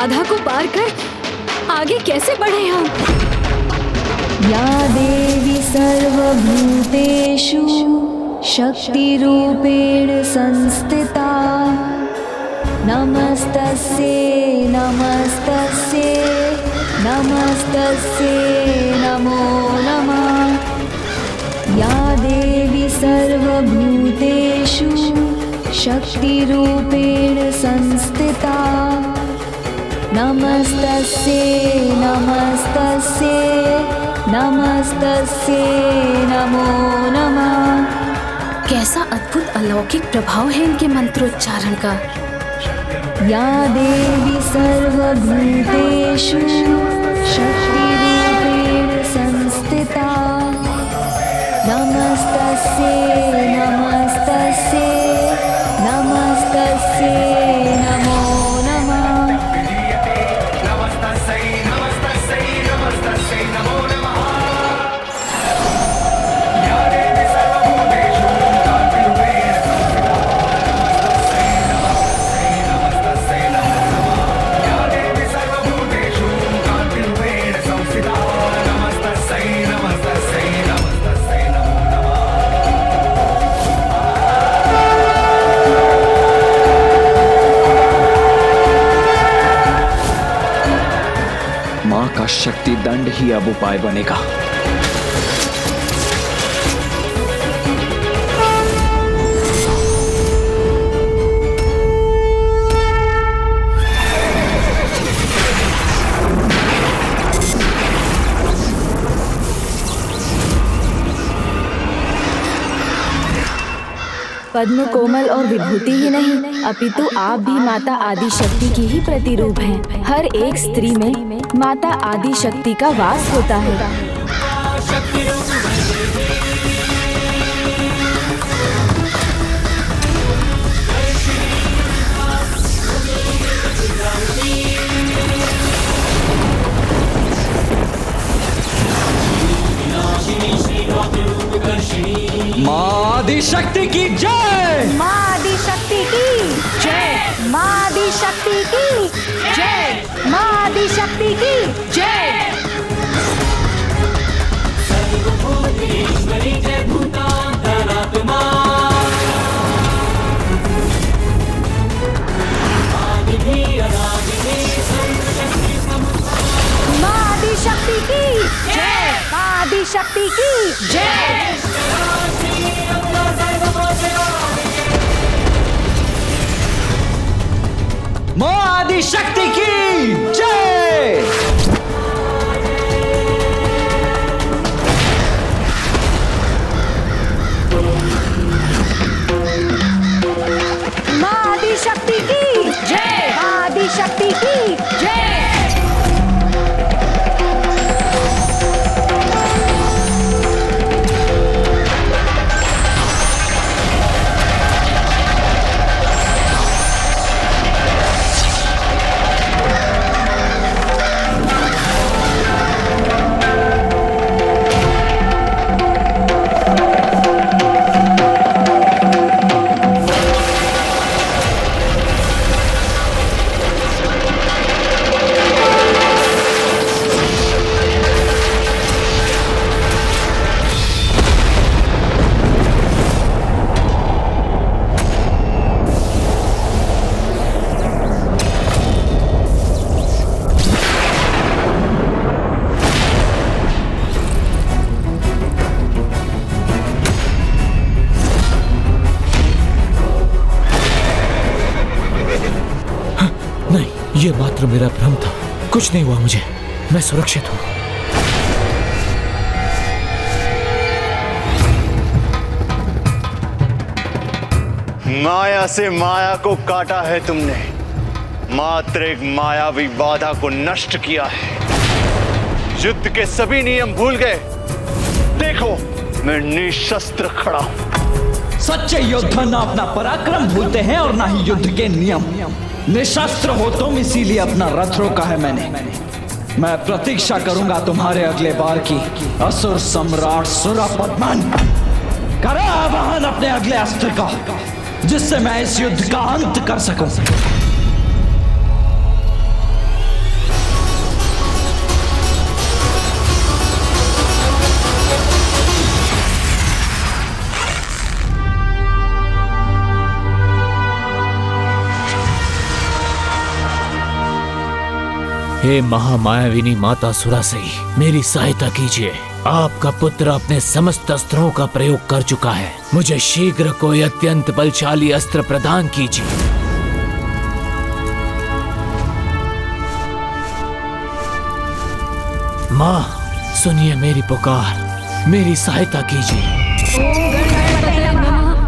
बाधा को पार कर आगे कैसे बढ़े हम? या देवी सर्वभूतेषु शक्तिरूपेण संस्थिता नमस्तस्यै नमस्तस्यै नमस्तस्यै नमो नमः। या देवी सर्वभूतेषु शक्तिरूपेण संस्थिता नमस्तस्यै नमस्तस्यै नमस्तस्यै नमो नमः। कैसा अद्भुत अलौकिक प्रभाव है इनके मंत्रोच्चारण का। या देवी सर्वभूतेषु शक्तिरूपेण संस्थिता नमस्तस्यै नमस्तस्यै नमस्तस्यै नमो नमः। मां का शक्ति दंड ही अब उपाय बनेगा। पद्म कोमल और विभूति ही नहीं, अपितु आप भी माता आदि शक्ति की ही प्रतिरूप हैं। हर एक स्त्री में माता आदि शक्ति का वास होता है। मां आदि शक्ति की जय। मां आदि शक्ति की जय। मां आदि शक्ति की जय। मां आदि शक्ति की जय। सर्वभूतेश्वरी जय भूतांतरात्मा आदिधि अनादिधि सर्वशक्ति समुद्भवा। मां आदि शक्ति की जय। मां आदि शक्ति की जय। मां आदि शक्ति की जय। मां आदि शक्ति की जय। मां आदि शक्ति की जय। ये मात्र मेरा भ्रम था, कुछ नहीं हुआ मुझे, मैं सुरक्षित हूं। माया से माया को काटा है तुमने, मात्र एक मायावी बाधा को नष्ट किया है। युद्ध के सभी नियम भूल गए। देखो मैं निशस्त्र खड़ा हूं। सच्चे योद्धा ना अपना पराक्रम भूलते हैं और ना ही युद्ध के नियम। निशस्त्र हो तुम, इसीलिए अपना रथ रोका है मैंने। मैं प्रतीक्षा करूंगा तुम्हारे अगले बार की। असुर सम्राट सुरपद्मन, करो आवाहन अपने अगले अस्त्र का, जिससे मैं इस युद्ध का अंत कर सकूं। हे महामायाविनी माता सुरासई, मेरी सहायता कीजिए। आपका पुत्र अपने समस्त अस्त्रों का प्रयोग कर चुका है। मुझे शीघ्र कोई अत्यंत बलशाली अस्त्र प्रदान कीजिए। माँ, सुनिए मेरी पुकार, मेरी सहायता कीजिए।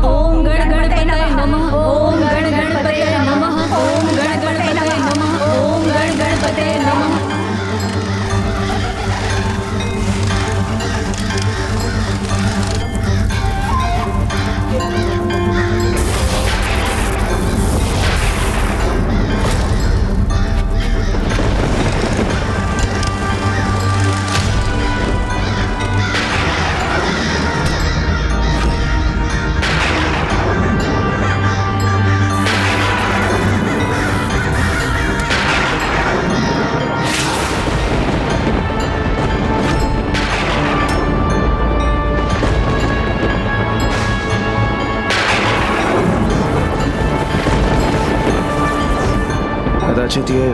ओम गणपतये नमः। ओम गणपतये नमः। ओम गणपतये नमः। ओम गणपतये नमः। कदाचित ये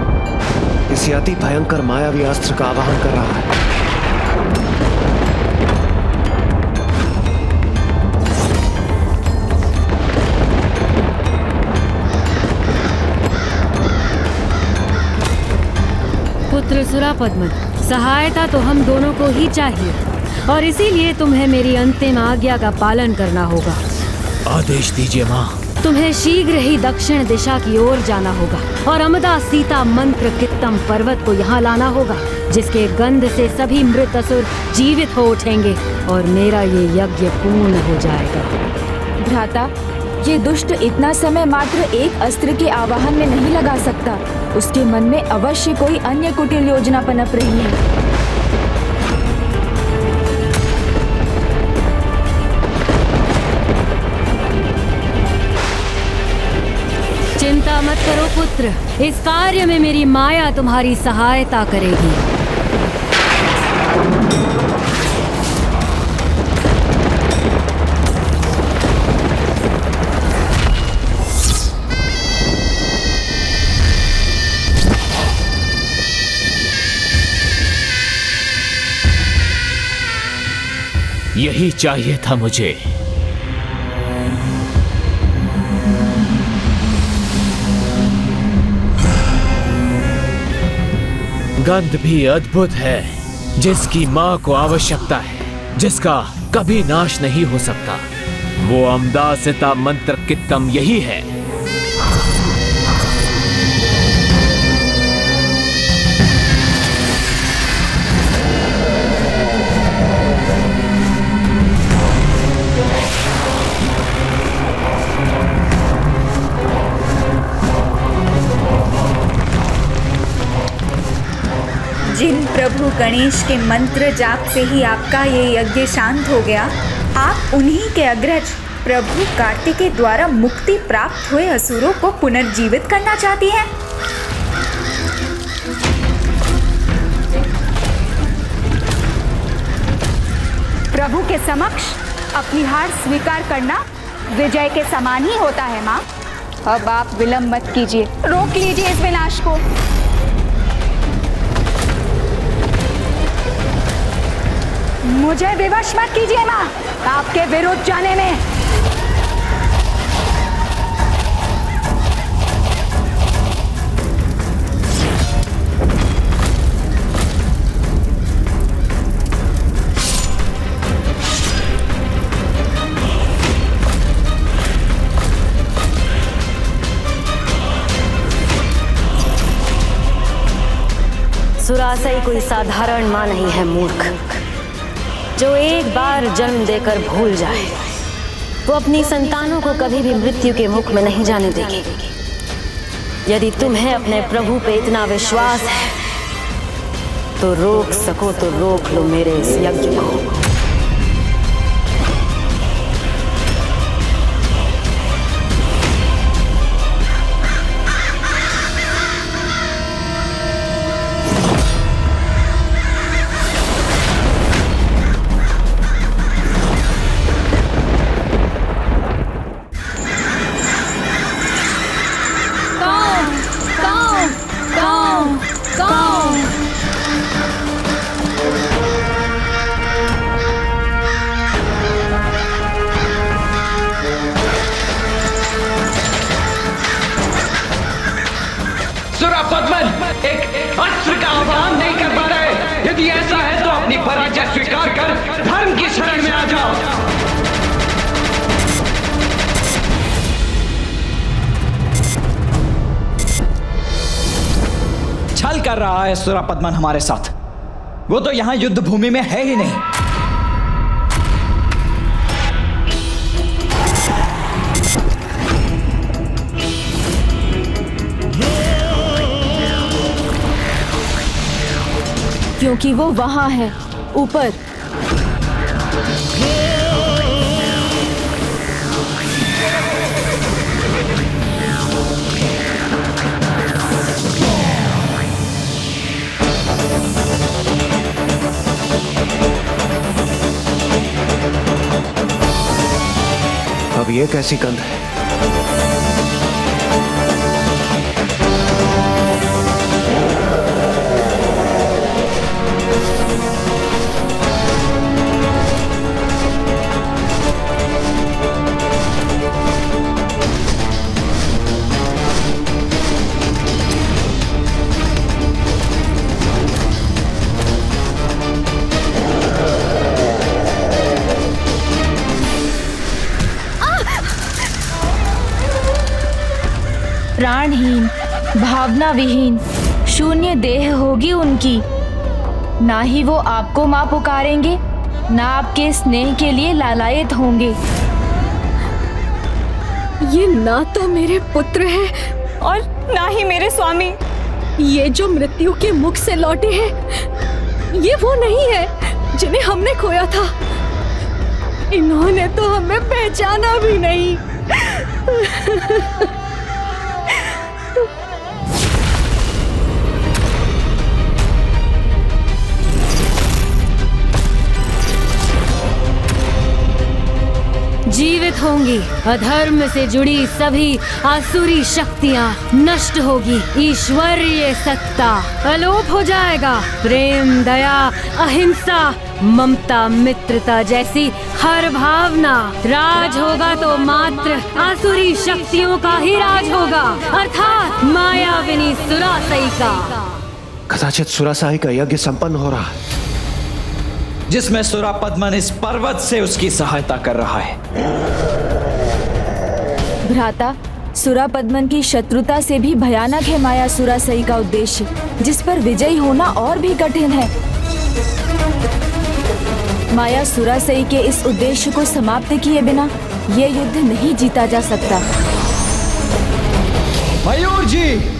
किसी अति भयंकर मायावी अस्त्र का आवाहन कर रहा है। पुत्र सुरापद्मन, सहायता तो हम दोनों को ही चाहिए और इसीलिए तुम्हें मेरी अंतिम आज्ञा का पालन करना होगा। आदेश दीजिए माँ। तुम्हें शीघ्र ही दक्षिण दिशा की ओर जाना होगा और अमदा सीता मंत्र कित्तम पर्वत को यहाँ लाना होगा, जिसके गंध से सभी मृत असुर जीवित हो उठेंगे और मेरा ये यज्ञ पूर्ण हो जाएगा। भ्राता, ये दुष्ट इतना समय मात्र एक अस्त्र के आवाहन में नहीं लगा सकता। उसके मन में अवश्य कोई अन्य कुटिल योजना पनप रही है। चिंता मत करो पुत्र, इस कार्य में मेरी माया तुम्हारी सहायता करेगी। यही चाहिए था मुझे। गंध भी अद्भुत है, जिसकी माँ को आवश्यकता है, जिसका कभी नाश नहीं हो सकता। वो अमदा सीता मंत्र कित्तम यही है। जिन प्रभु गणेश के मंत्र जाप से ही आपका ये यज्ञ शांत हो गया, आप उन्हीं के अग्रज प्रभु कार्तिकेय द्वारा मुक्ति प्राप्त हुए असुरों को पुनर्जीवित करना चाहती हैं। प्रभु के समक्ष अपनी हार स्वीकार करना विजय के समान ही होता है माँ। अब आप विलंब मत कीजिए, रोक लीजिए इस विनाश को। मुझे विवश मत कीजिए माँ, आपके विरुद्ध जाने में। सुरासई कोई साधारण माँ नहीं है मूर्ख, जो एक बार जन्म देकर भूल जाए। वो अपनी संतानों को कभी भी मृत्यु के मुख में नहीं जाने देगी। यदि तुम्हें अपने प्रभु पे इतना विश्वास है तो रोक सको तो रोक लो मेरे इस यज्ञ को। Go! कर रहा है सुरापद्मन हमारे साथ? वो तो यहाँ युद्ध भूमि में है ही नहीं। क्योंकि वो वहां है, ऊपर। अब ये कैसी कंध है? प्राणहीन, भावना विहीन, शून्य देह होगी उनकी। ना ही वो आपको माँ पुकारेंगे, ना आपके स्नेह के लिए लालायित होंगे। ये ना तो मेरे पुत्र है और ना ही मेरे स्वामी। ये जो मृत्यु के मुख से लौटे हैं, ये वो नहीं है जिन्हें हमने खोया था। इन्होंने तो हमें पहचाना भी नहीं। जीवित होंगी। अधर्म से जुड़ी सभी आसुरी शक्तियाँ नष्ट होगी। ईश्वरीय सत्ता अलोप हो जाएगा। प्रेम, दया, अहिंसा, ममता, मित्रता जैसी हर भावना राज होगा तो मात्र आसुरी शक्तियों का ही राज होगा, अर्थात मायाविनी सुरासई का। कदाचित सुरासाई का यज्ञ संपन्न हो रहा है, जिसमें सुरापद्मन इस पर्वत से उसकी सहायता कर रहा है। भ्राता, सुरापद्मन की शत्रुता से भी भयानक है माया सुरासई का उद्देश्य, जिस पर विजयी होना और भी कठिन है। माया सुरासई के इस उद्देश्य को समाप्त किए बिना ये युद्ध नहीं जीता जा सकता। मयूर जी,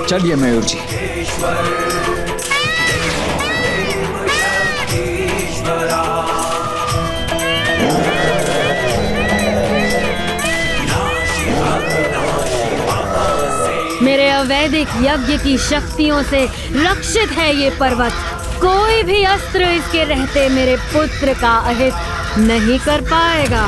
चलिए मयूर जी। मेरे अवैधिक यज्ञ की शक्तियों से रक्षित है ये पर्वत। कोई भी अस्त्र इसके रहते मेरे पुत्र का अहित नहीं कर पाएगा।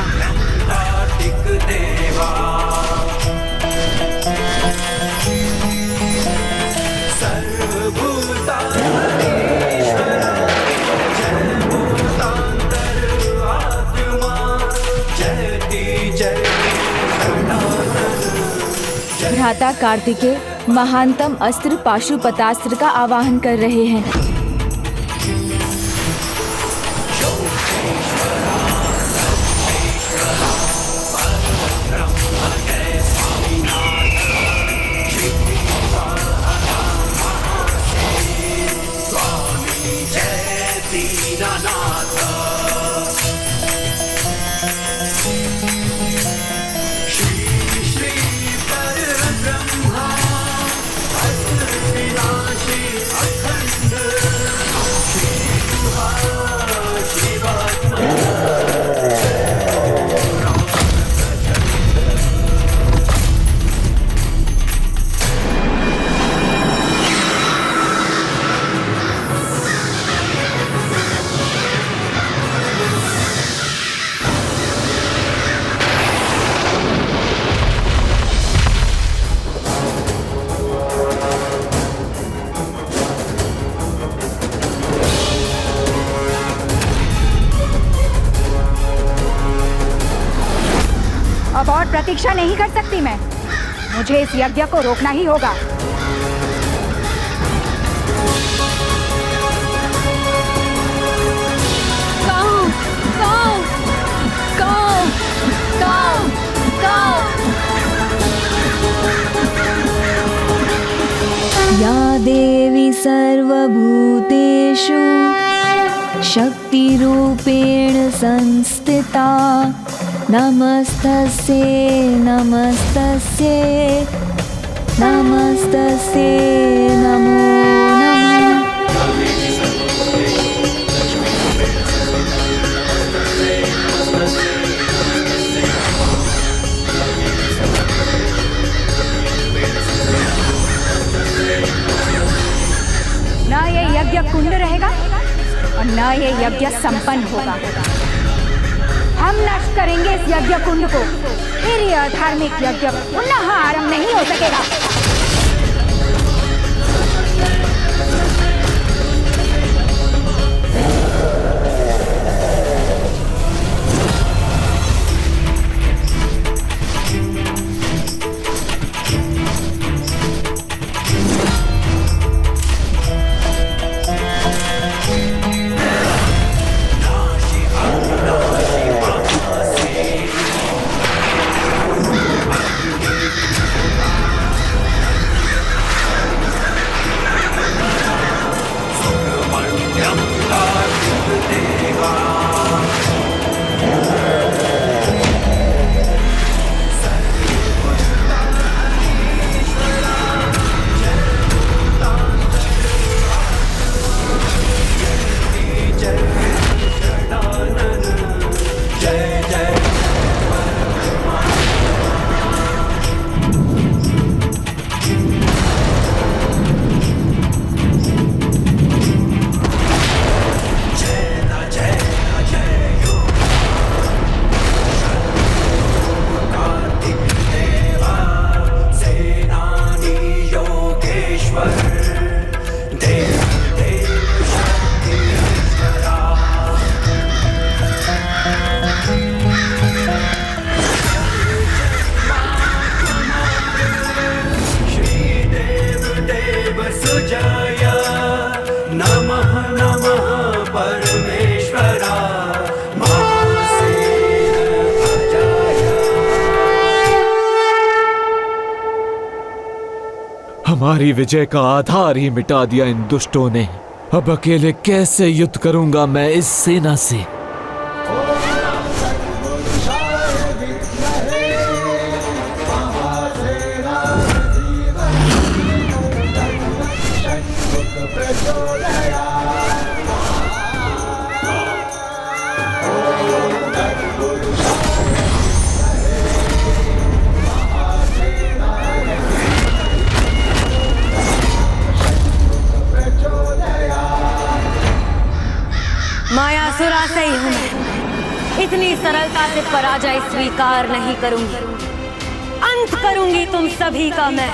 भ्राता कार्तिकेय महानतम अस्त्र पाशुपतास्त्र का आवाहन कर रहे हैं। अब और प्रतीक्षा नहीं कर सकती मैं। मुझे इस यज्ञ को रोकना ही होगा। या देवी सर्वभूतेषु शक्तिरूपेण संस्थिता नमस्तस्यै नमस्तस्यै नमस्तस्यै नमो नमः। न ये यज्ञ कुंड रहेगा और न ये यज्ञ संपन्न होगा। हम नष्ट करेंगे इस यज्ञ कुंड को, फिर ये अधार्मिक यज्ञ पुनः आरंभ नहीं हो सकेगा। हमारी विजय का आधार ही मिटा दिया इन दुष्टों ने। अब अकेले कैसे युद्ध करूंगा मैं इस सेना से। मायासुरा से ही हूं मैं। इतनी सरलता से पराजय स्वीकार नहीं करूंगी। अंत करूंगी तुम सभी का मैं।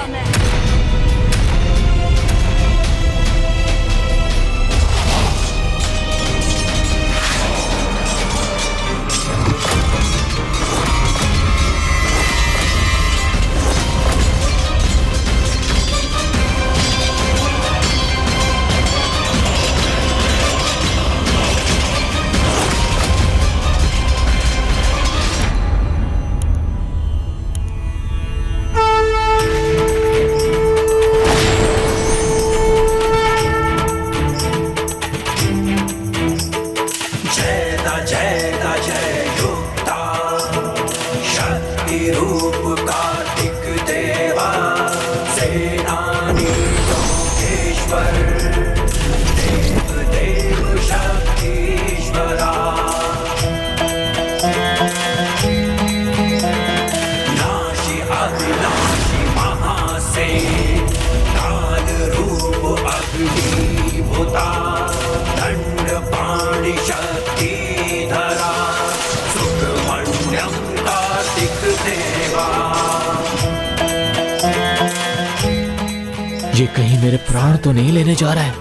ये कहीं मेरे प्राण तो नहीं लेने जा रहा है।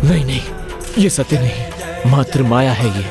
नहीं नहीं, ये सत्य नहीं, मात्र माया है ये।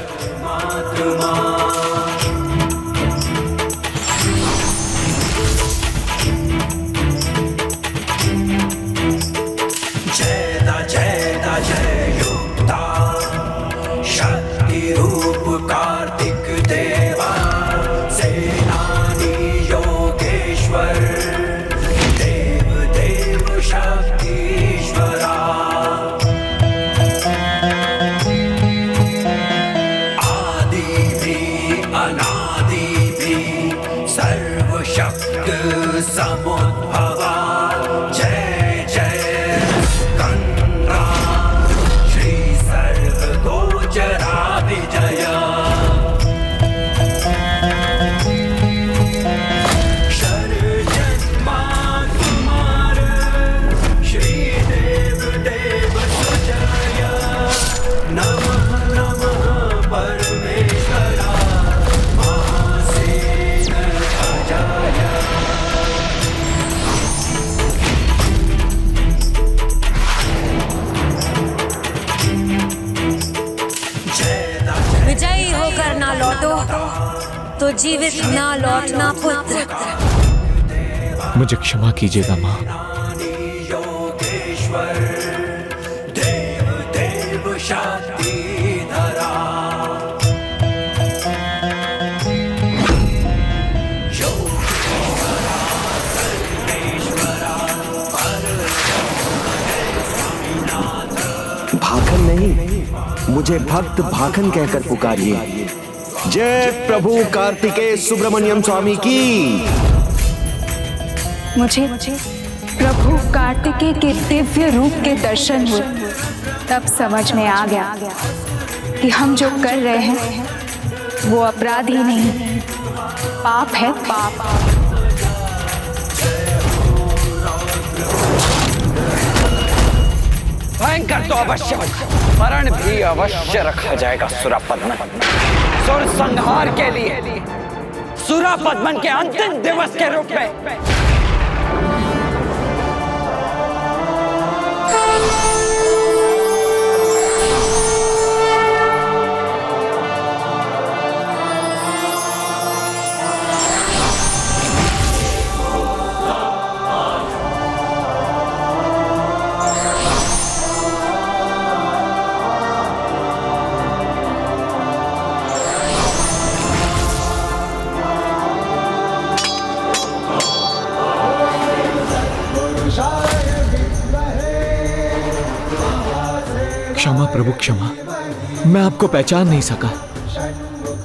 विजयी होकर ना लौटो तो जीवित ना लौटना पुत्र। मुझे क्षमा कीजिएगा माँ। भाखन नहीं, मुझे भक्त भाखन कहकर पुकारिए। जय प्रभु कार्तिकेय सुब्रमण्यम स्वामी की। मुझे प्रभु कार्तिकेय के दिव्य रूप के दर्शन हुए, तब समझ में आ गया कि हम जो कर रहे हैं वो अपराध ही नहीं, पाप है, पाप। भयंकर तो अवश्य, मरण भी अवश्य रखा जाएगा सुरापद्मन। सुर संहार के लिए सुरापद्मन के अंतिम दिवस के रूप में। क्षमा प्रभु क्षमा, मैं आपको पहचान नहीं सका।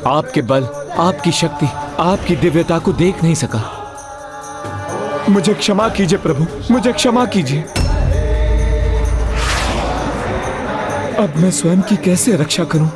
आपके बल, आपकी शक्ति, आपकी दिव्यता को देख नहीं सका। मुझे क्षमा कीजिए प्रभु, मुझे क्षमा कीजिए। अब मैं स्वयं की कैसे रक्षा करूं?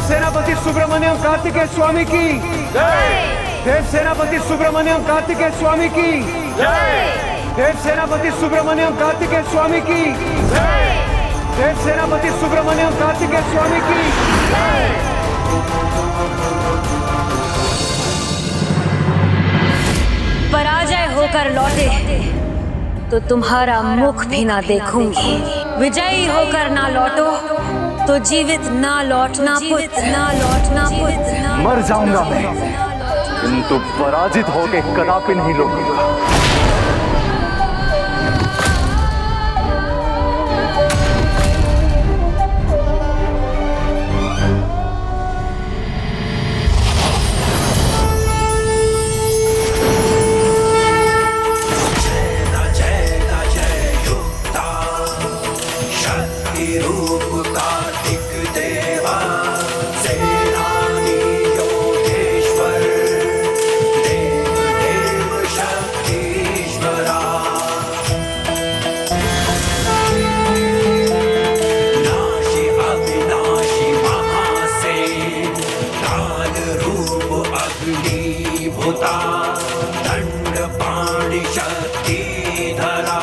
सेनापति सुब्रमण्यम कार्तिकेय स्वामी की जय। देव सेनापति सुब्रमण्यम कार्तिकेय स्वामी की जय। देव सेनापति सुब्रमण्यम कार्तिकेय स्वामी की जय। देव सेनापति सुब्रमण्यम कार्तिकेय स्वामी की जय। पराजय होकर लौटे तो तुम्हारा मुख भी ना देखूंगी। विजयी होकर ना लौटो तो जीवित ना लौटना पुत्र, ना लौटना पुत्र। मर जाऊंगा मैं, किंतु पराजित होके कदापि नहीं लौटूंगा। भूता दंड पाणि शक्तिधरा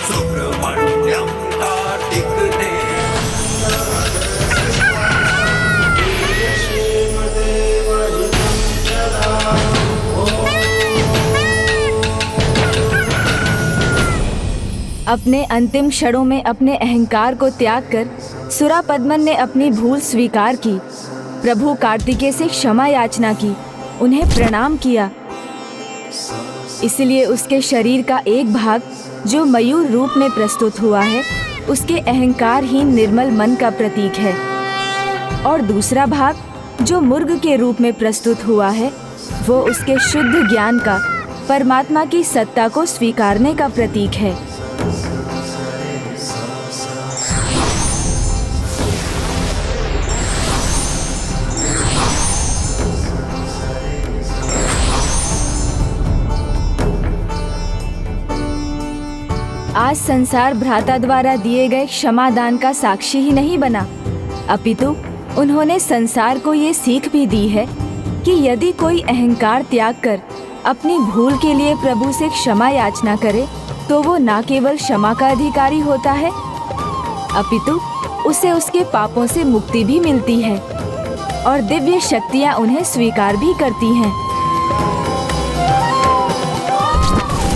सुब्रह्मण्यम कार्तिक अपने अंतिम क्षणों में अपने अहंकार को त्याग कर सुरापद्मन ने अपनी भूल स्वीकार की, प्रभु कार्तिकेय से क्षमा याचना की, उन्हें प्रणाम किया। इसलिए उसके शरीर का एक भाग जो मयूर रूप में प्रस्तुत हुआ है, उसके अहंकारहीन निर्मल मन का प्रतीक है, और दूसरा भाग जो मुर्ग के रूप में प्रस्तुत हुआ है, वो उसके शुद्ध ज्ञान का, परमात्मा की सत्ता को स्वीकारने का प्रतीक है। आज संसार भ्राता द्वारा दिए गए क्षमादान का साक्षी ही नहीं बना, अपितु उन्होंने संसार को ये सीख भी दी है कि यदि कोई अहंकार त्याग कर अपनी भूल के लिए प्रभु से क्षमा याचना करे, तो वो न केवल क्षमा का अधिकारी होता है, अपितु उसे उसके पापों से मुक्ति भी मिलती है और दिव्य शक्तियाँ उन्हें स्वीकार भी करती हैं।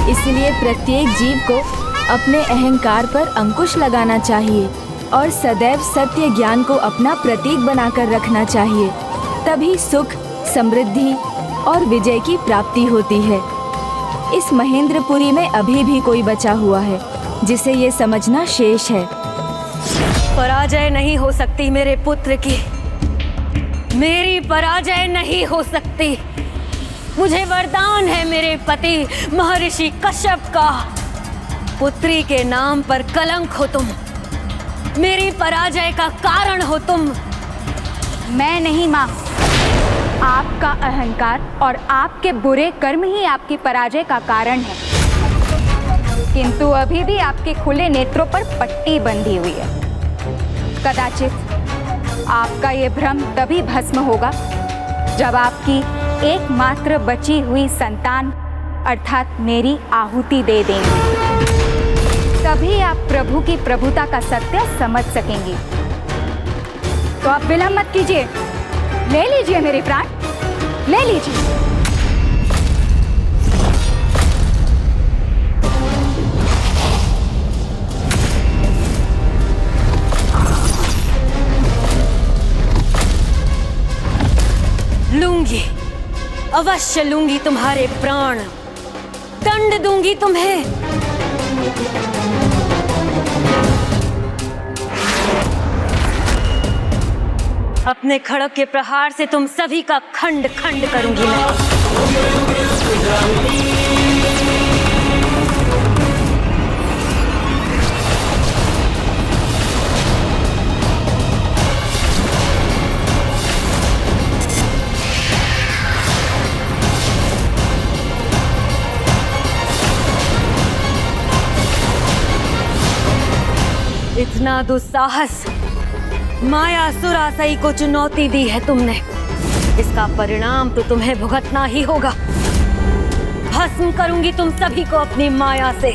इसलिए प्रत्येक जीव को अपने अहंकार पर अंकुश लगाना चाहिए और सदैव सत्य ज्ञान को अपना प्रतीक बनाकर रखना चाहिए, तभी सुख, समृद्धि और विजय की प्राप्ति होती है। इस महेंद्रपुरी में अभी भी कोई बचा हुआ है जिसे ये समझना शेष है। पराजय नहीं हो सकती मेरे पुत्र की, मेरी पराजय नहीं हो सकती। मुझे वरदान है मेरे पति महर्षि कश्यप का, पुत्री के नाम पर कलंक हो तुम, मेरी पराजय का कारण हो तुम। मैं नहीं माँ, आपका अहंकार और आपके बुरे कर्म ही आपकी पराजय का कारण है, किंतु अभी भी आपके खुले नेत्रों पर पट्टी बंधी हुई है। कदाचित आपका ये भ्रम तभी भस्म होगा जब आपकी एकमात्र बची हुई संतान अर्थात मेरी आहुति दे देंगे, तभी आप प्रभु की प्रभुता का सत्य समझ सकेंगी। तो आप विलंब मत कीजिए, ले लीजिए मेरे प्राण, ले लीजिए। लूंगी, अवश्य लूंगी तुम्हारे प्राण, दंड दूंगी तुम्हें। अपने खड़ग के प्रहार से तुम सभी का खंड खंड करूंगी मैं। इतना दुस्साहस माया सुरासई को चुनौती दी है तुमने, इसका परिणाम तो तुम्हें भुगतना ही होगा। भस्म करूंगी तुम सभी को अपनी माया से।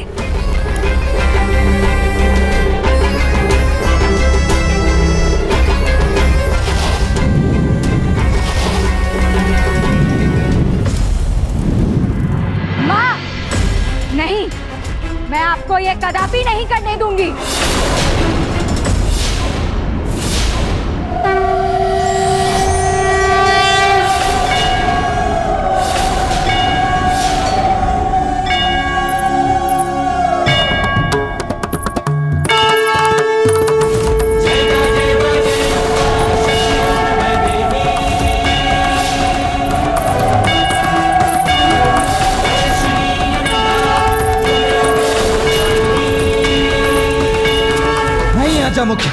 माँ, नहीं, मैं आपको ये कदापि नहीं करने दूंगी। मुख्य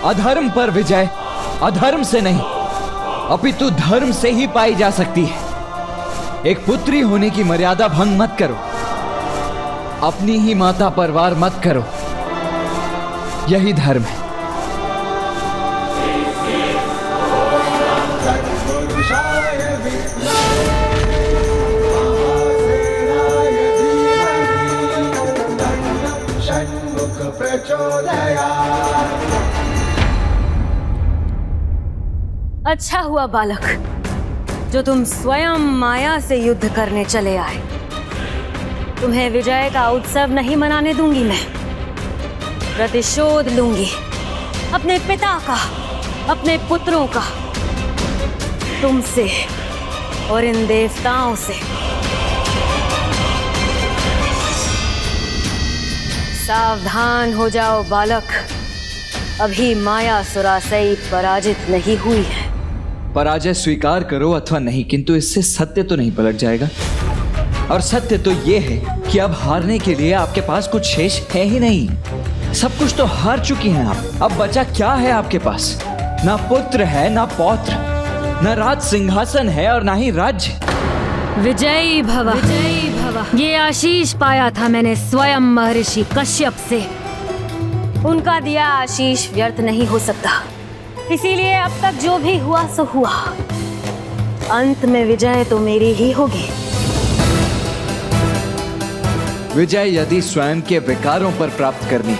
अधर्म पर विजय अधर्म से नहीं अपितु धर्म से ही पाई जा सकती है। एक पुत्री होने की मर्यादा भंग मत करो, अपनी ही माता पर वार मत करो, यही धर्म है। अच्छा हुआ बालक जो तुम स्वयं माया से युद्ध करने चले आए। तुम्हें विजय का उत्सव नहीं मनाने दूंगी मैं। प्रतिशोध लूंगी अपने पिता का, अपने पुत्रों का, तुमसे और इन देवताओं से। सावधान हो जाओ बालक, अभी माया सुरासई पराजित नहीं हुई है। पराजय स्वीकार करो अथवा नहीं, किंतु इससे सत्य तो नहीं पलट जाएगा। और सत्य तो यह है कि अब हारने के लिए आपके पास कुछ शेष है ही नहीं। सब कुछ तो हार चुकी हैं आप। अब बचा क्या है आपके पास? ना पुत्र है, ना पौत्र, ना राज सिंहासन है और ना ही राज्य। विजयी भव, विजयी भव। ये आशीष पाया था मैंने स्वयं महर्षि कश्यप से। उनका दिया आशीष व्यर्थ नहीं हो सकता, इसीलिए अब तक जो भी हुआ सो हुआ। अंत में विजय तो मेरी ही होगी। विजय यदि स्वयं के विकारों पर प्राप्त करनी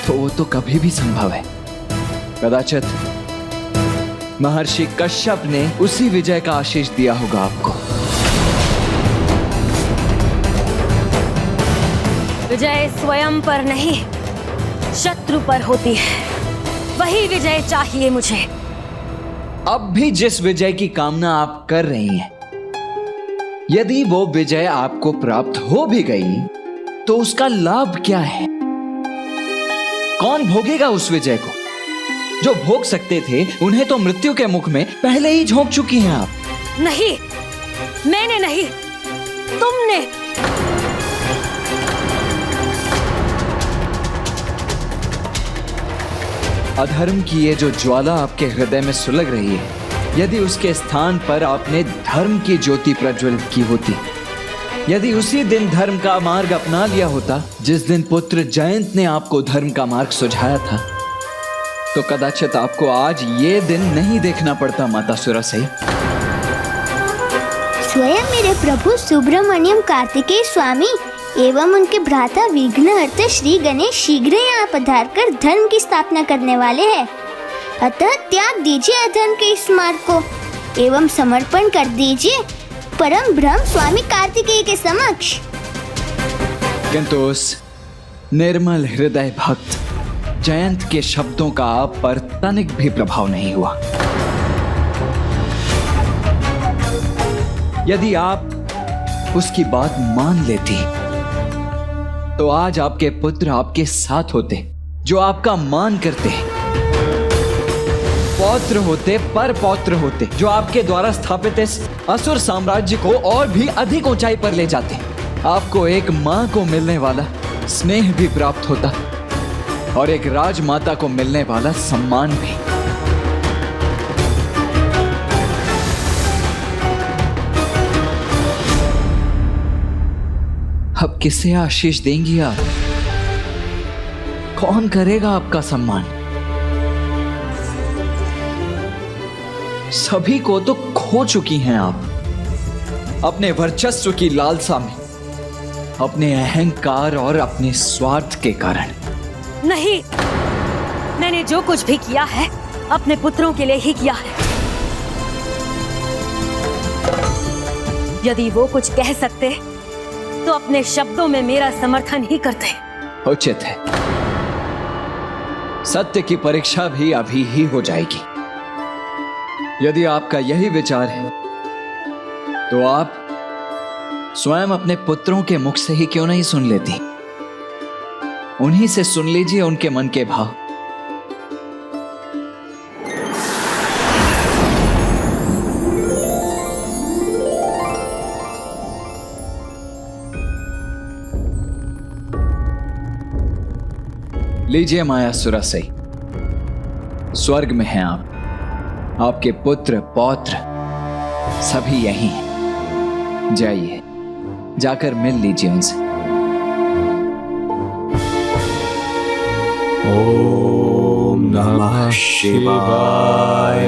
तो वो तो कभी भी संभव है। कदाचित महर्षि कश्यप ने उसी विजय का आशीष दिया होगा आपको। विजय स्वयं पर नहीं, शत्रु पर होती है। वही विजय चाहिए मुझे। अब भी जिस विजय की कामना आप कर रही हैं, यदि वो विजय आपको प्राप्त हो भी गई तो उसका लाभ क्या है? कौन भोगेगा उस विजय को? जो भोग सकते थे उन्हें तो मृत्यु के मुख में पहले ही झोंक चुकी हैं आप। नहीं, मैंने नहीं, तुमने। अधर्म की ये जो ज्वाला आपके हृदय में सुलग रही है, यदि उसके स्थान पर आपने धर्म की ज्योति प्रज्वलित की होती, यदि उसी दिन धर्म का मार्ग अपना लिया होता जिस दिन पुत्र जयंत ने आपको धर्म का मार्ग सुझाया था, तो कदाचित आपको आज ये दिन नहीं देखना पड़ता माता सुरासई। स्वयं मेरे प्रभु सुब्रमण्यम कार्तिकेय स्वामी एवं उनके भ्राता विघ्नहर्ता श्री गणेश शीघ्र यहाँ पधार कर धर्म की स्थापना करने वाले हैं। अतः त्याग दीजिए अधर्म के इस मार्ग को एवं समर्पण कर दीजिए परम ब्रह्म स्वामी कार्तिकेय के समक्ष। किंतु उस निर्मल हृदय भक्त जयंत के शब्दों का आप पर तनिक भी प्रभाव नहीं हुआ। यदि आप उसकी बात मान लेती तो आज आपके पुत्र आपके साथ होते, जो आपका मान करते, पौत्र होते, पर पौत्र होते, जो आपके द्वारा स्थापित इस असुर साम्राज्य को और भी अधिक ऊंचाई पर ले जाते। आपको एक मां को मिलने वाला स्नेह भी प्राप्त होता और एक राजमाता को मिलने वाला सम्मान भी। अब किसे आशीष देंगी आप? कौन करेगा आपका सम्मान? सभी को तो खो चुकी हैं आप अपने वर्चस्व की लालसा में, अपने अहंकार और अपने स्वार्थ के कारण। नहीं, मैंने जो कुछ भी किया है अपने पुत्रों के लिए ही किया है। यदि वो कुछ कह सकते तो अपने शब्दों में मेरा समर्थन ही करते। उचित है। सत्य की परीक्षा भी अभी ही हो जाएगी। यदि आपका यही विचार है तो आप स्वयं अपने पुत्रों के मुख से ही क्यों नहीं सुन लेती? उन्हीं से सुन लीजिए उनके मन के भाव। लीजिए माया सुरासई, स्वर्ग में हैं आप, आपके पुत्र पौत्र सभी यही हैं। जाइए, जाकर मिल लीजिए उनसे। ओम नमः शिवाय।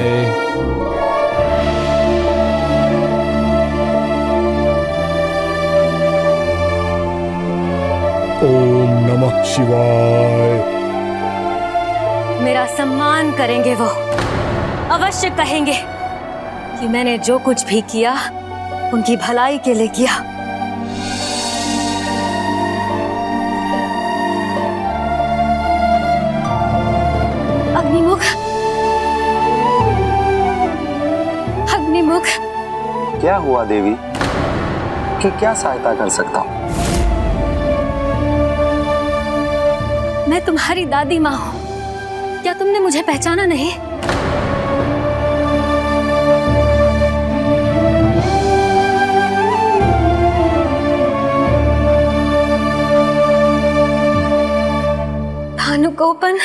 ओम नमः शिवाय। मेरा सम्मान करेंगे वो, अवश्य कहेंगे कि मैंने जो कुछ भी किया उनकी भलाई के लिए किया। अग्निमुख, अग्निमुख। क्या हुआ देवी? कि क्या सहायता कर सकता हूँ? मैं तुम्हारी दादी माँ हूँ, क्या तुमने मुझे पहचाना नहीं? भानुकोपन,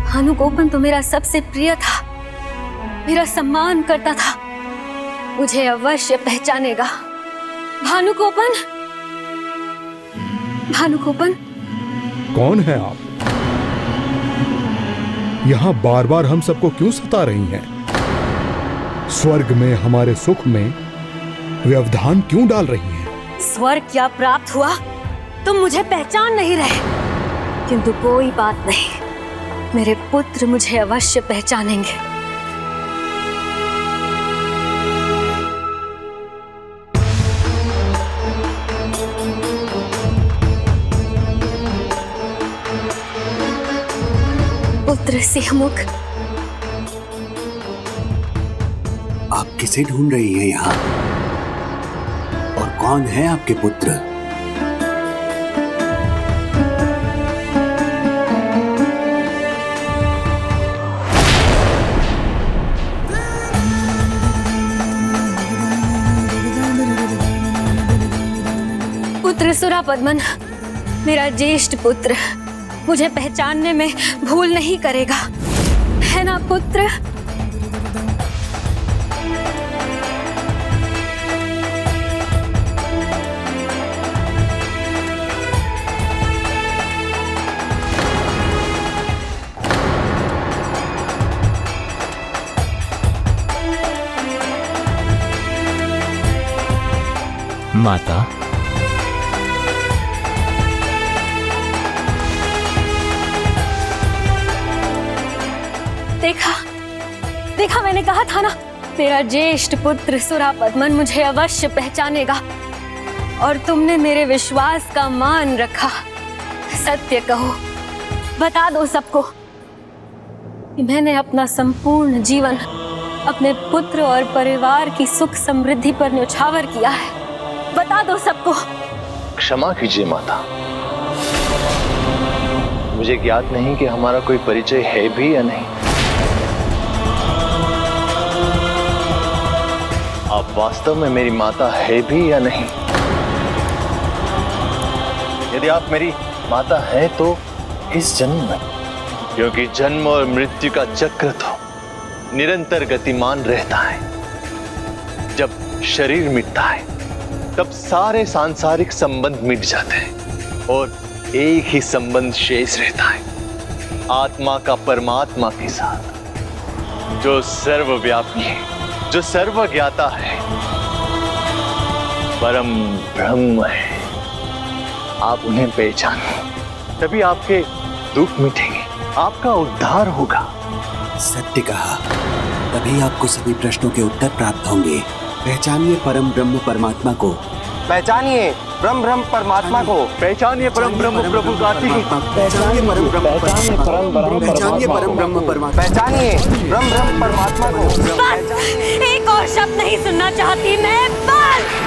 भानुकोपन तो मेरा सबसे प्रिय था, मेरा सम्मान करता था, मुझे अवश्य पहचानेगा। भानुकोपन, भानुकोपन। कौन है आप? यहाँ बार बार हम सबको क्यों सता रही हैं? स्वर्ग में हमारे सुख में व्यवधान क्यों डाल रही हैं? स्वर्ग क्या प्राप्त हुआ? तुम मुझे पहचान नहीं रहे, किंतु कोई बात नहीं, मेरे पुत्र मुझे अवश्य पहचानेंगे। पुत्र सिंहमुख। आप किसे ढूंढ रही हैं यहाँ? और कौन है आपके पुत्र? पुत्र सुरापद्मन, मेरा ज्येष्ठ पुत्र, मुझे पहचानने में भूल नहीं करेगा, है ना पुत्र? माता, देखा, देखा, मैंने कहा था ना, मेरा ज्येष्ठ पुत्र सुरापद्मन मुझे अवश्य पहचानेगा, और तुमने मेरे विश्वास का मान रखा। सत्य कहो, बता दो सबको कि मैंने अपना संपूर्ण जीवन अपने पुत्र और परिवार की सुख समृद्धि पर न्यौछावर किया है। बता दो सबको। क्षमा कीजिए माता, मुझे ज्ञात नहीं कि हमारा कोई परिचय है भी या नहीं। आप वास्तव में मेरी माता है भी या नहीं? यदि आप मेरी माता है तो इस जन्म में, क्योंकि जन्म और मृत्यु का चक्र तो निरंतर गतिमान रहता है। जब शरीर मिटता है तब सारे सांसारिक संबंध मिट जाते हैं और एक ही संबंध शेष रहता है, आत्मा का परमात्मा के साथ, जो सर्वव्यापी है, जो सर्वज्ञाता है, परम ब्रह्म है। आप उन्हें पहचानो, तभी आपके दुख मिटेंगे, आपका उद्धार होगा। सत्य कहा, तभी आपको सभी प्रश्नों के उत्तर प्राप्त होंगे। पहचानिए परम ब्रह्म परमात्मा को। पहचानिए परम ब्रह्म परमात्मा को। पहचानिए परम ब्रह्म प्रभु कार्तिक। पहचानिए परम ब्रह्म परमात्मा। पहचानिए परम ब्रह्म परमात्मा। पहचानिए परम ब्रह्म परमात्मा को। बस, एक और शब्द नहीं सुनना चाहती मैं, बस।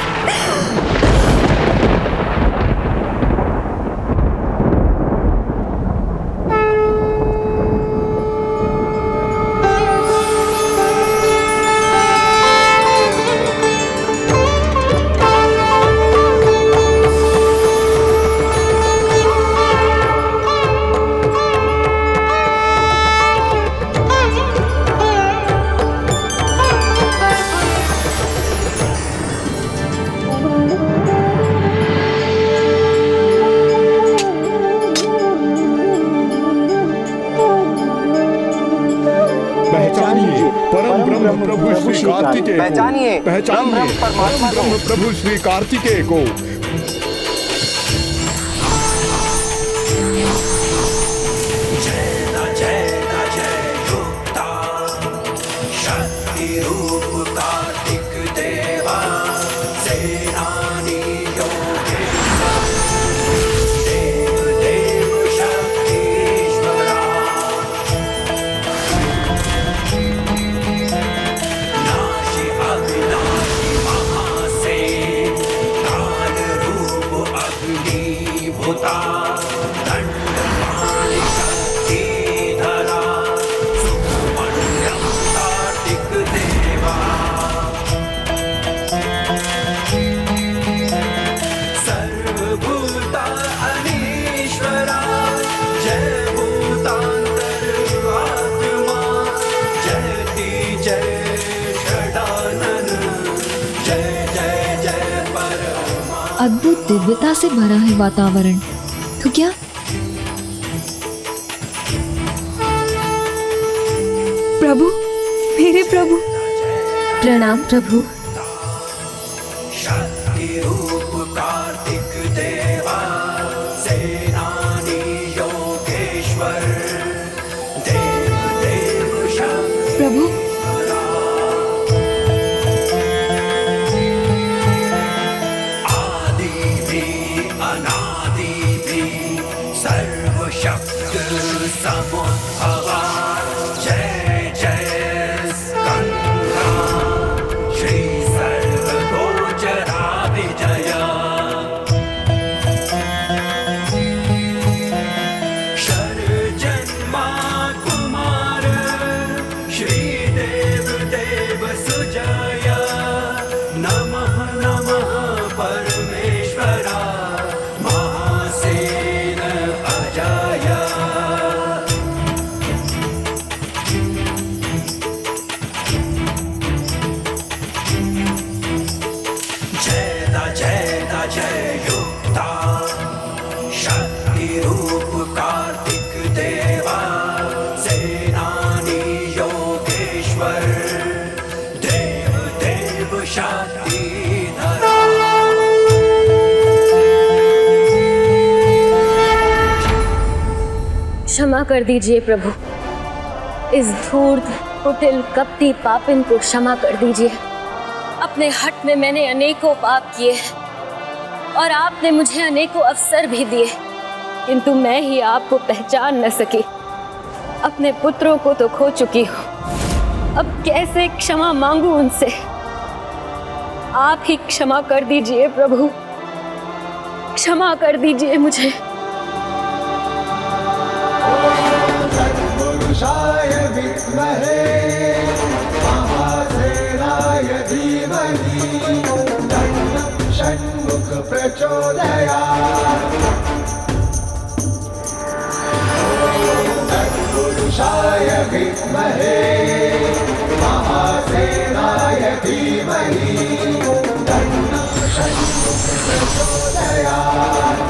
कार्तिकेय को पहचानिए पहचानिए परमात्मा को। ब्रह्म प्रभु श्री कार्तिकेय को। शक्ति रूप कार्तिक देवा सेनानी योगेश्वर देव देव शक्तीश्वरा नाशि अविनाशि महासेन काल रूप अग्निभूता दंडपाणि शक्तिधरा सुब्रह्मण्यं कार्तिक देवा सर्वभूता अनीश्वरा जय भूतांतरात्मा जयति जय षडानन जय जय जय परमा। अद्भुत दिव्यता से भरा है वातावरण, तो क्या प्रभु, मेरे प्रभु। प्रणाम प्रभु। शक्ति रूप कार्तिक देवा सेनानी योगेश्वर देव देव शक्ति प्रभु आदि भी अनादि भी सर्वशक्त समुद्भवा जय जय स्कंदा श्री सर्वगोचरा विजया शरजन्मा कुमार श्री देव देव सुजया नमः नमः परमेश्वरा महासेन अजया जय युक्ता शक्ति रूप कार्तिक देवा सेनानी योगेश्वर देव देव शक्तिधरा क्षमा कर दीजिए प्रभु, इस धूर्त कुटिल कपटी पापिन को क्षमा कर दीजिए। अपने हट में मैंने अनेकों पाप किए और आपने मुझे अनेकों अवसर भी दिए, किंतु मैं ही आपको पहचान न सकी। अपने पुत्रों को तो खो चुकी हूँ, अब कैसे क्षमा मांगू उनसे। आप ही क्षमा कर दीजिए प्रभु, क्षमा कर दीजिए मुझे। पुरुषाय विद्महे महासेनाय धीमहि तन्नः षण्मुख प्रचोदयात्। तत्पुरुषाय विद्महे महासेनाय धीमहि तन्नः षण्मुख प्रचोदयात्।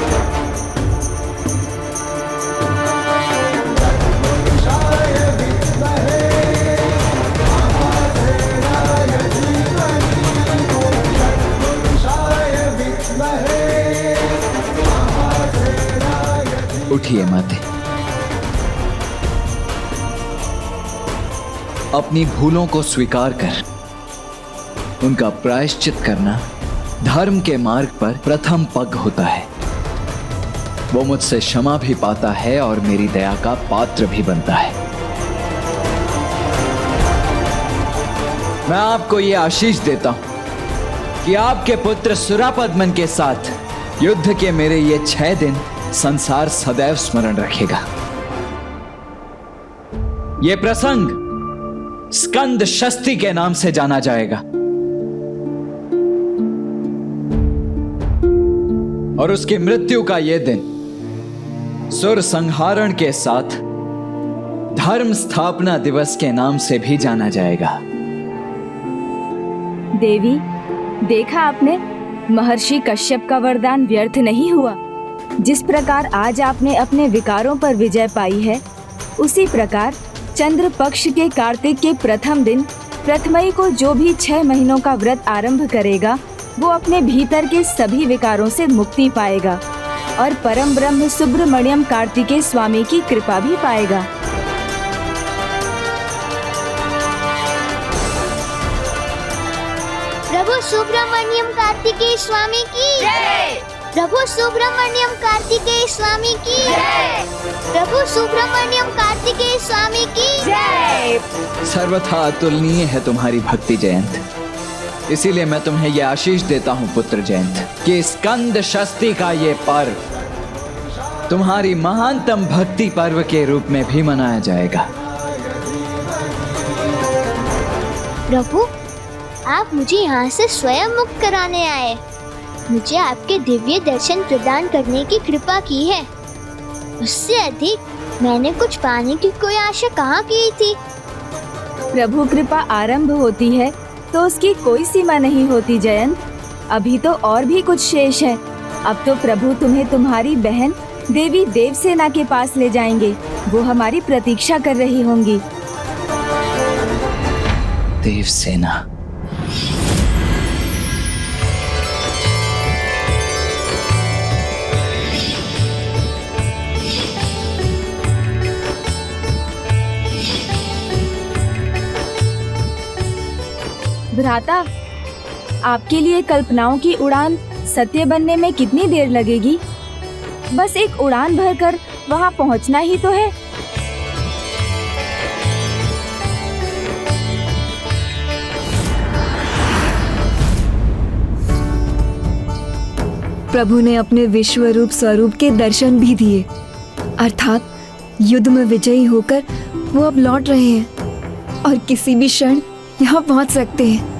उठिए माते, अपनी भूलों को स्वीकार कर उनका प्रायश्चित करना धर्म के मार्ग पर प्रथम पग होता है। वो मुझसे क्षमा भी पाता है और मेरी दया का पात्र भी बनता है। मैं आपको ये आशीष देता हूं कि आपके पुत्र सुरापद्मन के साथ युद्ध के मेरे ये 6 दिन संसार सदैव स्मरण रखेगा। यह प्रसंग स्कंद षष्ठी के नाम से जाना जाएगा और उसकी मृत्यु का यह दिन सुर संहारण के साथ धर्म स्थापना दिवस के नाम से भी जाना जाएगा। देवी, देखा आपने, महर्षि कश्यप का वरदान व्यर्थ नहीं हुआ। जिस प्रकार आज आपने अपने विकारों पर विजय पाई है, उसी प्रकार चंद्र पक्ष के कार्तिक के प्रथम दिन प्रथमई को जो भी 6 महीनों का व्रत आरंभ करेगा वो अपने भीतर के सभी विकारों से मुक्ति पाएगा और परम ब्रह्म सुब्रमण्यम कार्तिकेय स्वामी की कृपा भी पाएगा। प्रभु सुब्रमण्यम कार्तिकेय स्वामी की जय। प्रभु सुब्रमण्यम कार्तिकेय स्वामी की जय। प्रभु सुब्रमण्यम कार्तिकेय स्वामी की जय। सर्वथा अतुलनीय है तुम्हारी भक्ति जयंत, इसीलिए मैं तुम्हें यह आशीष देता हूँ पुत्र जयंत कि स्कंद षष्ठी का ये पर्व तुम्हारी महानतम भक्ति पर्व के रूप में भी मनाया जाएगा। प्रभु, आप मुझे यहाँ से स्वयं मुक्त कराने आए। मुझे आपके दिव्य दर्शन प्रदान करने की कृपा की है। उससे अधिक मैंने कुछ पाने की कोई आशा कहाँ की थी। प्रभु कृपा आरंभ होती है तो उसकी कोई सीमा नहीं होती जयंत। अभी तो और भी कुछ शेष है। अब तो प्रभु तुम्हें तुम्हारी बहन देवी देवसेना के पास ले जाएंगे। वो हमारी प्रतीक्षा कर रही होंगी। देवसेना, भ्राता, आपके लिए कल्पनाओं की उड़ान सत्य बनने में कितनी देर लगेगी? बस एक उड़ान भरकर वहां पहुंचना ही तो है। प्रभु ने अपने विश्व रूप स्वरूप के दर्शन भी दिए, अर्थात युद्ध में विजयी होकर वो अब लौट रहे हैं और किसी भी क्षण यहाँ पहुँच सकते हैं।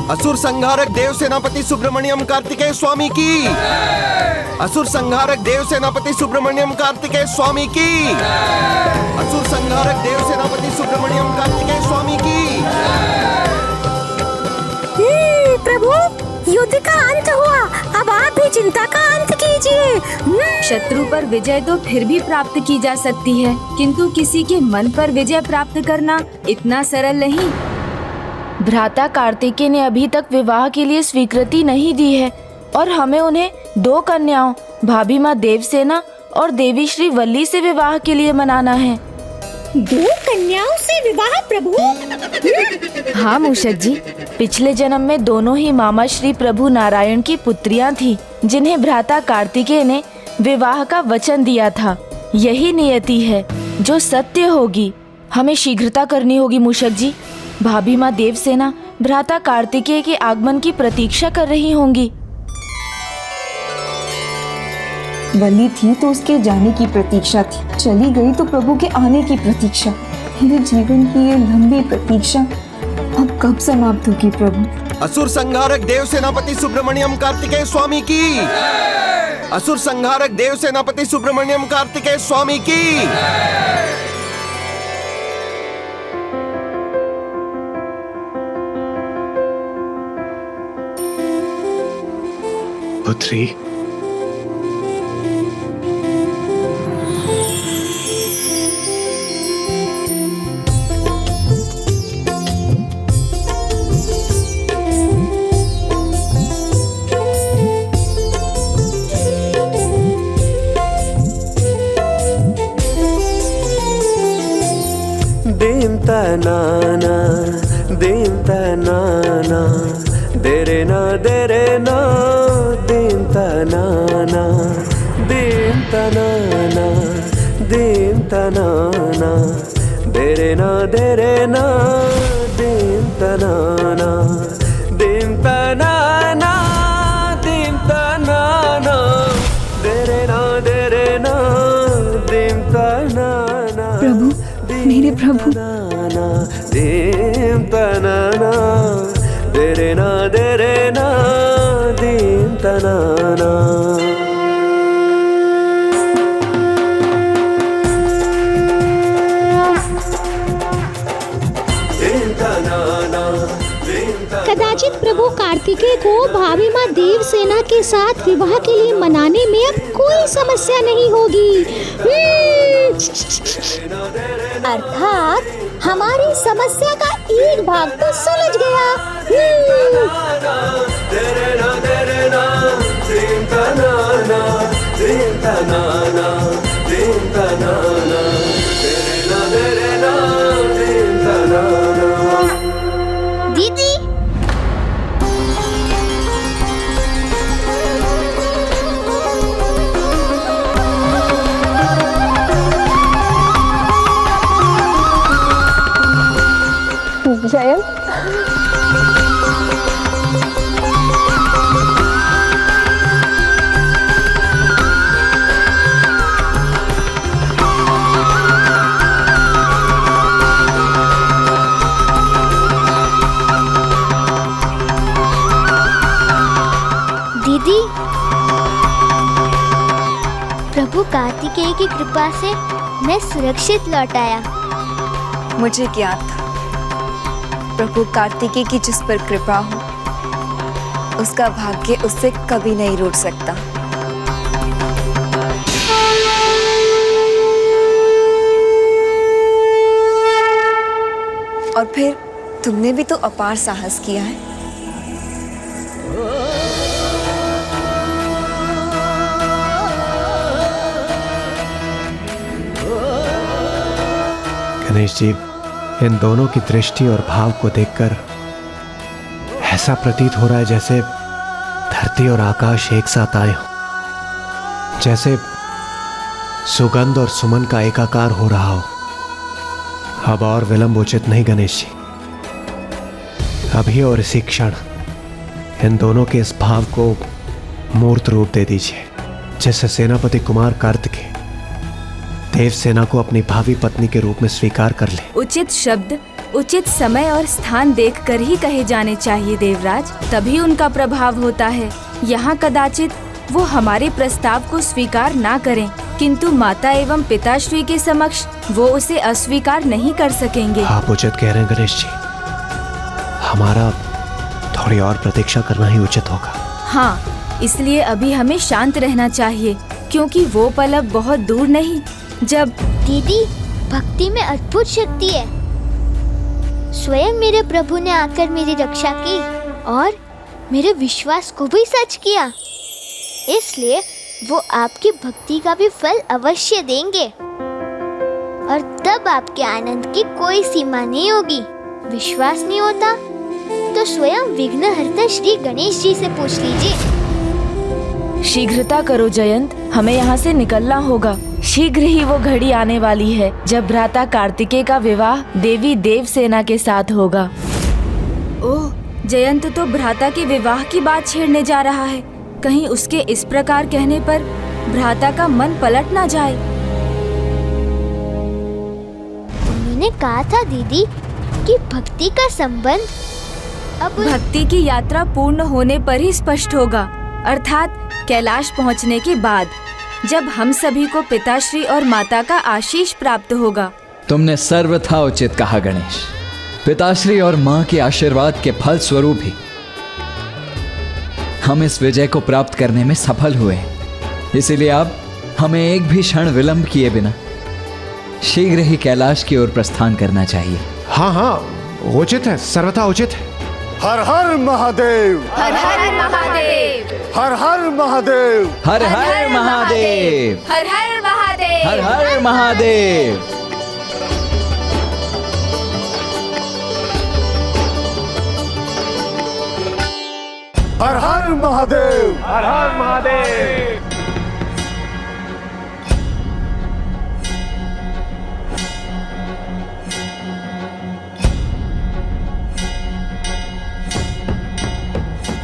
असुर संहारक देव सेनापति सुब्रमण्यम कार्तिकेय स्वामी की। असुर संहारक देव सेनापति सुब्रमण्यम कार्तिकेय स्वामी की। असुर संहारक देव सेनापति सुब्रमण्यम कार्तिकेय स्वामी की। प्रभु, युद्ध का अंत हुआ। अब आप भी चिंता का अंत कीजिए। शत्रु पर विजय तो फिर भी प्राप्त की जा सकती है, किंतु किसी के मन पर विजय प्राप्त करना इतना सरल नहीं। भ्राता कार्तिकेय ने अभी तक विवाह के लिए स्वीकृति नहीं दी है और हमें उन्हें 2 कन्याओं भाभी माँ देवसेना और देवी श्री वल्ली से विवाह के लिए मनाना है। 2 कन्याओं से विवाह प्रभु? हाँ मूषक जी, पिछले जन्म में दोनों ही मामा श्री प्रभु नारायण की पुत्रियां थी, जिन्हें भ्राता कार्तिकेय ने विवाह का वचन दिया था। यही नियति है जो सत्य होगी। हमें शीघ्रता करनी होगी मूषक जी। भाभी माँ देवसेना भ्राता कार्तिकेय के आगमन की प्रतीक्षा कर रही होंगी। वल्ली थी तो उसके जाने की प्रतीक्षा थी, चली गई तो प्रभु के आने की प्रतीक्षा। मेरे जीवन की ये लंबी प्रतीक्षा अब कब समाप्त होगी प्रभु? असुर संहारक देव सेनापति सुब्रमण्यम कार्तिकेय स्वामी की। असुर संहारक देव सेनापति सुब्रमण्यम कार्तिकेय स्वामी की। पुत्री, नाना दीनता नाना देरे ना दीनता नाना दीनता नाना दीनता नाना देरे ना दीनता नाना दीनता नाना दीनता नाना देरे ना दीनता नाना। प्रभु, मेरे प्रभु, दीनता नाना देरे ना दीनता नाना। कदाचित प्रभु कार्तिकेय को भाभी माँ देवसेना के साथ विवाह के लिए मनाने में अब कोई समस्या नहीं होगी। अर्थात हमारी समस्या का एक भाग तो सुलझ गया। दीदी, जयंत, दीदी, प्रभु कार्तिकेय की कृपा से मैं सुरक्षित लौट आया। मुझे ज्ञात था प्रभु कार्तिकेय की जिस पर कृपा हो उसका भाग्य उससे कभी नहीं रूठ सकता। और फिर तुमने भी तो अपार साहस किया है। गणेश जी, इन दोनों की दृष्टि और भाव को देखकर ऐसा प्रतीत हो रहा है जैसे धरती और आकाश एक साथ आए हो, जैसे सुगंध और सुमन का एकाकार हो रहा हो। अब और विलंब उचित नहीं गणेश जी, अभी और इसी क्षण इन दोनों के इस भाव को मूर्त रूप दे दीजिए, जिससे सेनापति कुमार कार्तिकेय देव सेना को अपनी भावी पत्नी के रूप में स्वीकार कर ले। उचित शब्द उचित समय और स्थान देखकर ही कहे जाने चाहिए देवराज, तभी उनका प्रभाव होता है। यहाँ कदाचित वो हमारे प्रस्ताव को स्वीकार ना करें, किंतु माता एवं पिताश्री के समक्ष वो उसे अस्वीकार नहीं कर सकेंगे। आप उचित कह रहे हैं गणेश जी, हमारा थोड़ी और प्रतीक्षा करना ही उचित होगा। हाँ, इसलिए अभी हमें शांत रहना चाहिए, क्योंकि वो पल अब बहुत दूर नहीं जब। दीदी, भक्ति में अद्भुत शक्ति है। स्वयं मेरे प्रभु ने आकर मेरी रक्षा की और मेरे विश्वास को भी सच किया, इसलिए वो आपकी भक्ति का भी फल अवश्य देंगे और तब आपके आनंद की कोई सीमा नहीं होगी। विश्वास नहीं होता तो स्वयं विघ्नहर्ता श्री गणेश जी से पूछ लीजिए। शीघ्रता करो जयंत, हमें यहाँ से निकलना होगा। शीघ्र ही वो घड़ी आने वाली है जब भ्राता कार्तिकेय का विवाह देवी देवसेना के साथ होगा। ओह, जयंत तो भ्राता के विवाह की बात छेड़ने जा रहा है। कहीं उसके इस प्रकार कहने पर भ्राता का मन पलट ना जाए। उन्होंने कहा था दीदी कि भक्ति का संबंध अब भक्ति की यात्रा पूर्ण होने पर ही स्पष्ट होगा, अर्थात कैलाश पहुंचने के बाद, जब हम सभी को पिताश्री और माता का आशीष प्राप्त होगा। तुमने सर्वथा उचित कहा गणेश। पिताश्री और माँ के आशीर्वाद के फल स्वरूप ही हम इस विजय को प्राप्त करने में सफल हुए। इसीलिए अब हमें एक भी क्षण विलंब किए बिना शीघ्र ही कैलाश की ओर प्रस्थान करना चाहिए। हाँ हाँ, उचित है, सर्वथा उचित है। हर हर महादेव, हर हर महादेव, हर हर महादेव, हर हर महादेव, हर हर महादेव, हर हर महादेव। हर हर महादेव, हर हर महादेव।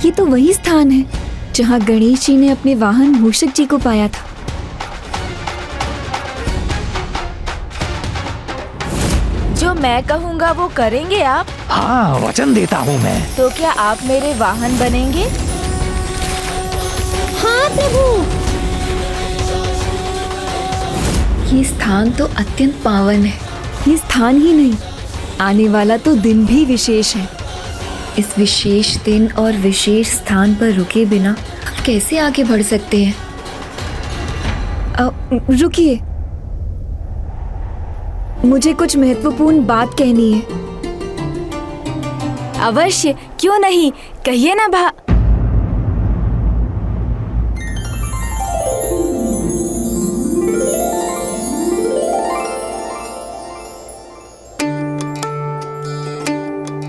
ये तो वही स्थान है जहाँ गणेश जी ने अपने वाहन मूषक जी को पाया था। जो मैं कहूँगा वो करेंगे आप? हाँ, वचन देता हूँ मैं। तो क्या आप मेरे वाहन बनेंगे? हाँ प्रभु। ये स्थान तो अत्यंत पावन है। ये स्थान ही नहीं, आने वाला तो दिन भी विशेष है। इस विशेष दिन और विशेष स्थान पर रुके बिना हम कैसे आगे बढ़ सकते हैं? रुकिए, मुझे कुछ महत्वपूर्ण बात कहनी है। अवश्य, क्यों नहीं, कहिए ना भा।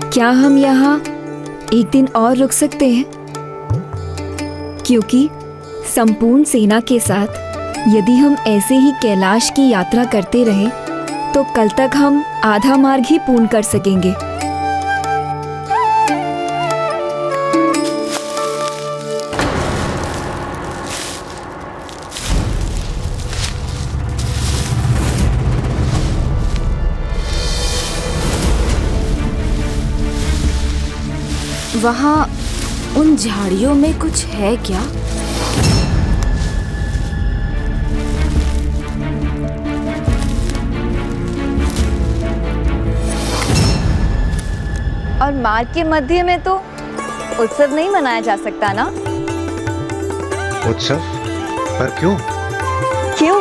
क्या हम यहाँ एक दिन और रुक सकते हैं? क्योंकि संपूर्ण सेना के साथ यदि हम ऐसे ही कैलाश की यात्रा करते रहे तो कल तक हम आधा मार्ग ही पूर्ण कर सकेंगे। वहाँ उन झाड़ियों में कुछ है क्या? और मार्ग के मध्य में तो उत्सव नहीं मनाया जा सकता ना? उत्सव? पर क्यों? क्यों?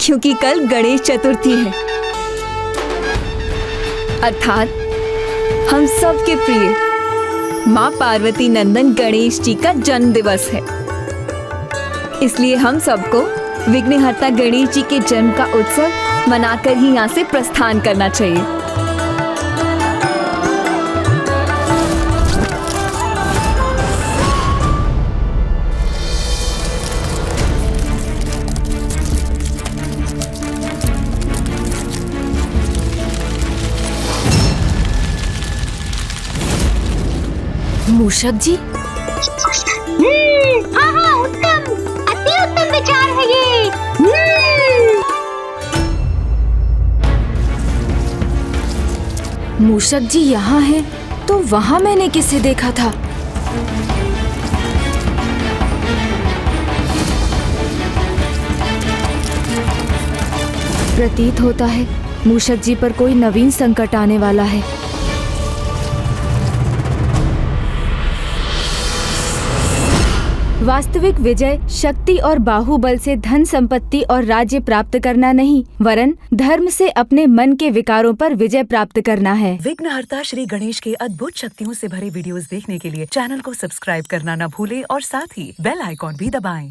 क्योंकि कल गणेश चतुर्थी है, अर्थात हम सबके प्रिय माँ पार्वती नंदन गणेश जी का जन्म दिवस है। इसलिए हम सबको विघ्नहर्ता गणेश जी के जन्म का उत्सव मनाकर ही यहाँ से प्रस्थान करना चाहिए। मूषक जी, हाँ हाँ, उत्तम, अति उत्तम विचार है ये। मूषक जी यहाँ हैं, तो वहाँ मैंने किसे देखा था? प्रतीत होता है मूषक जी पर कोई नवीन संकट आने वाला है। वास्तविक विजय शक्ति और बाहुबल से धन संपत्ति और राज्य प्राप्त करना नहीं, वरन धर्म से अपने मन के विकारों पर विजय प्राप्त करना है। विघ्नहर्ता श्री गणेश के अद्भुत शक्तियों से भरे वीडियोस देखने के लिए चैनल को सब्सक्राइब करना न भूलें और साथ ही बेल आइकॉन भी दबाएं।